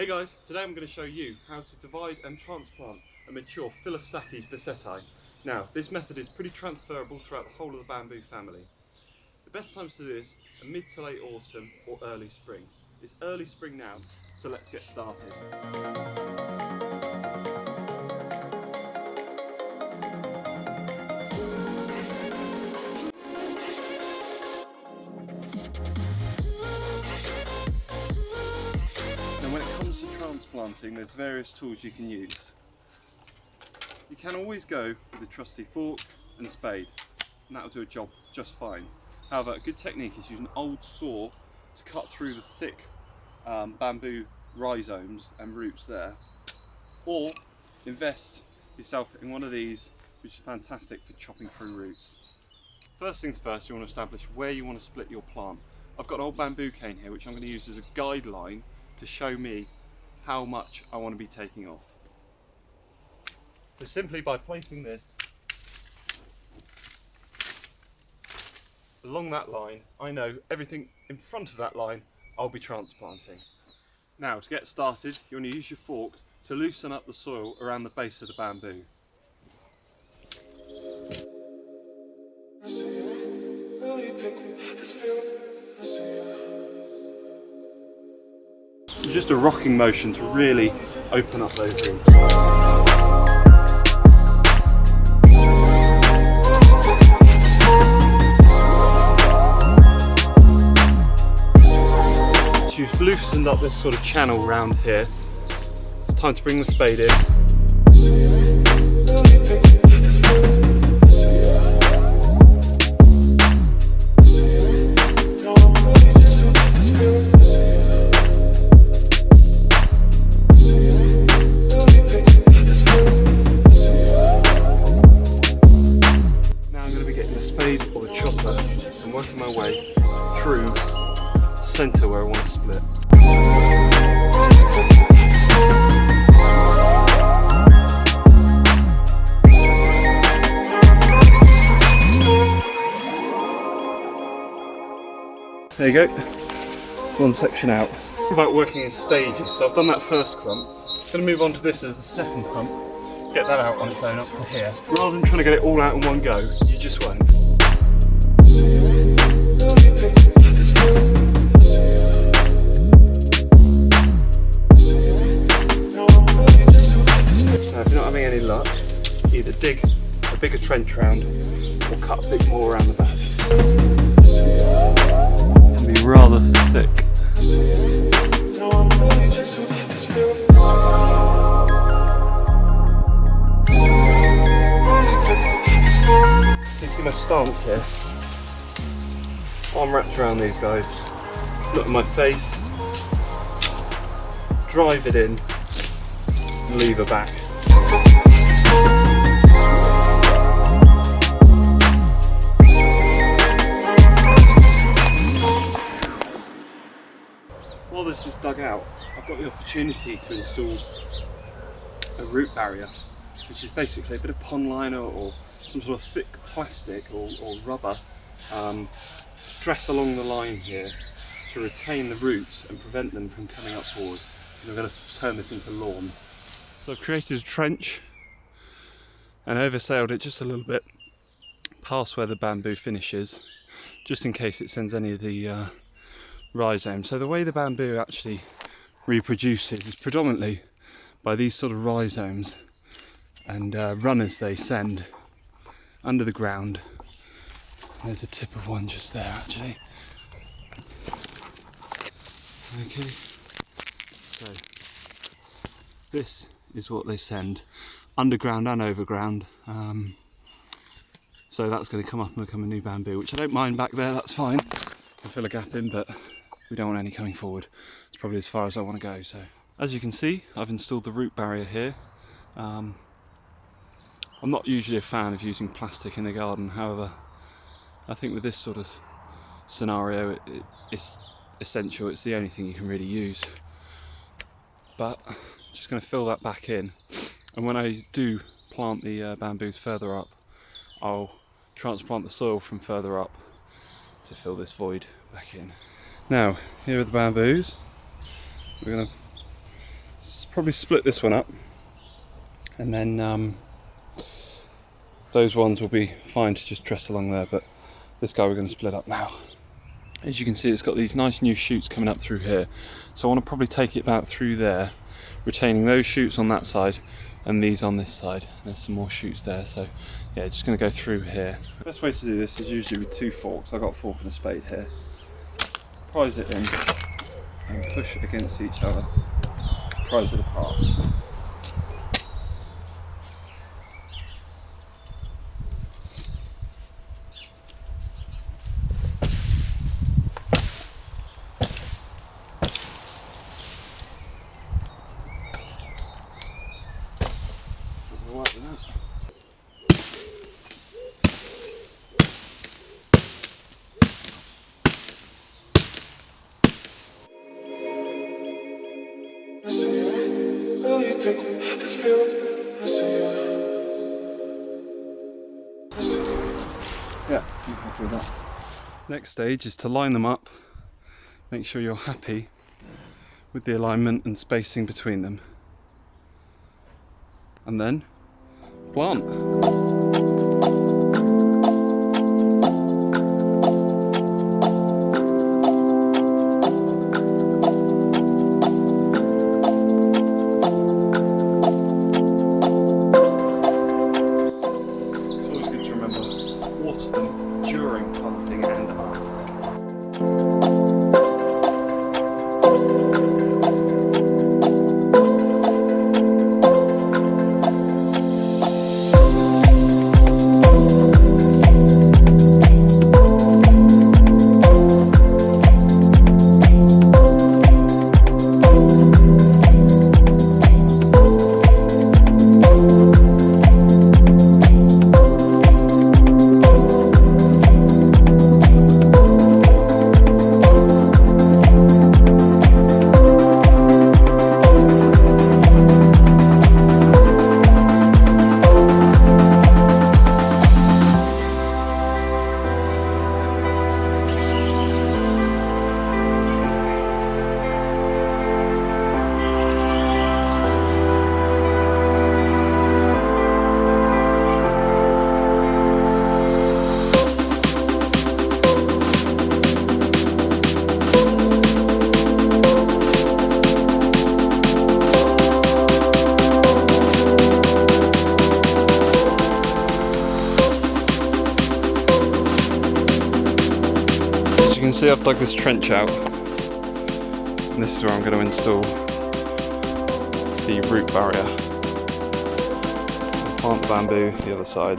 Hey guys, today I'm going to show you how to divide and transplant a mature Philostachys basseti. Now, this method is pretty transferable throughout the whole of the bamboo family. The best times to do this are mid to late autumn or early spring. It's early spring now, so let's get started. When it comes to transplanting, there's various tools you can use. You can always go with a trusty fork and spade, and that'll do a job just fine. However, a good technique is use an old saw to cut through the thick bamboo rhizomes and roots there, or invest yourself in one of these, which is fantastic for chopping through roots. First things first, you want to establish where you want to split your plant. I've got an old bamboo cane here, which I'm going to use as a guideline to show me how much I want to be taking off. So simply by placing this along that line, I know everything in front of that line I'll be transplanting. Now, to get started, you want to use your fork to loosen up the soil around the base of the bamboo. Just a rocking motion to really open up those roots. So you've loosened up this sort of channel round here. It's time to bring the spade in. Spade or the chopper and working my way through the centre where I want to split. There you go, one section out. It's about working in stages, so I've done that first clump. I'm going to move on to this as a second clump. Get that out on its own up to here. Rather than trying to get it all out in one go, you just won't. Now, if you're not having any luck, either dig a bigger trench round or cut a bit more around the back. It can be rather thick. You see my stance here? Arm wrapped around these guys. Look at my face. Drive it in. Lever back. While this is dug out, I've got the opportunity to install a root barrier, which is basically a bit of pond liner or some sort of thick plastic or rubber dress along the line here to retain the roots and prevent them from coming up forward, because I'm going to turn this into lawn. So I've created a trench and oversailed it just a little bit past where the bamboo finishes, just in case it sends any of the rhizomes. So the way the bamboo actually reproduces is predominantly by these sort of rhizomes and runners they send under the ground. There's a tip of one just there actually. Okay, so this is what they send underground and overground. So that's going to come up and become a new bamboo, which I don't mind back there, that's fine. I'll fill a gap in, but we don't want any coming forward. It's probably as far as I want to go. So as you can see, I've installed the root barrier here. I'm not usually a fan of using plastic in the garden, however, I think with this sort of scenario it's essential, it's the only thing you can really use. But I'm just going to fill that back in, and when I do plant the bamboos further up, I'll transplant the soil from further up to fill this void back in. Now, here are the bamboos. We're going to probably split this one up, and then those ones will be fine to just dress along there, but this guy we're going to split up now. As you can see, it's got these nice new shoots coming up through here, so I want to probably take it about through there, retaining those shoots on that side and these on this side. There's some more shoots there, so yeah, just going to go through here. The best way to do this is usually with 2 forks. I've got a fork and a spade here. Prise it in and push against each other, prise it apart. Yeah, I'm happy with that. Next stage is to line them up, make sure you're happy with the alignment and spacing between them, and then plant. See, I've dug this trench out, and this is where I'm going to install the root barrier. I'll plant the bamboo the other side.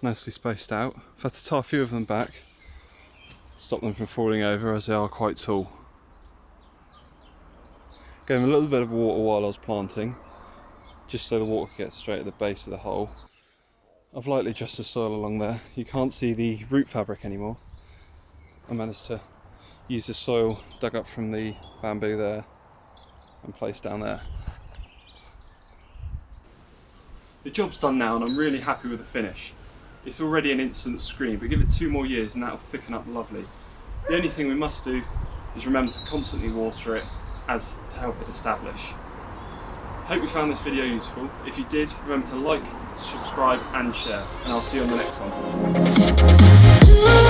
nicely spaced out. I've had to tie a few of them back, stop them from falling over as they are quite tall. Gave them a little bit of water while I was planting, just so the water gets straight at the base of the hole. I've lightly adjusted the soil along there. You can't see the root fabric anymore. I managed to use the soil dug up from the bamboo there and placed down there. The job's done now and I'm really happy with the finish. It's already an instant screen, but give it 2 more years and that'll thicken up lovely. The only thing we must do is remember to constantly water it as to help it establish. Hope you found this video useful. If you did, remember to like, subscribe and share, and I'll see you on the next one.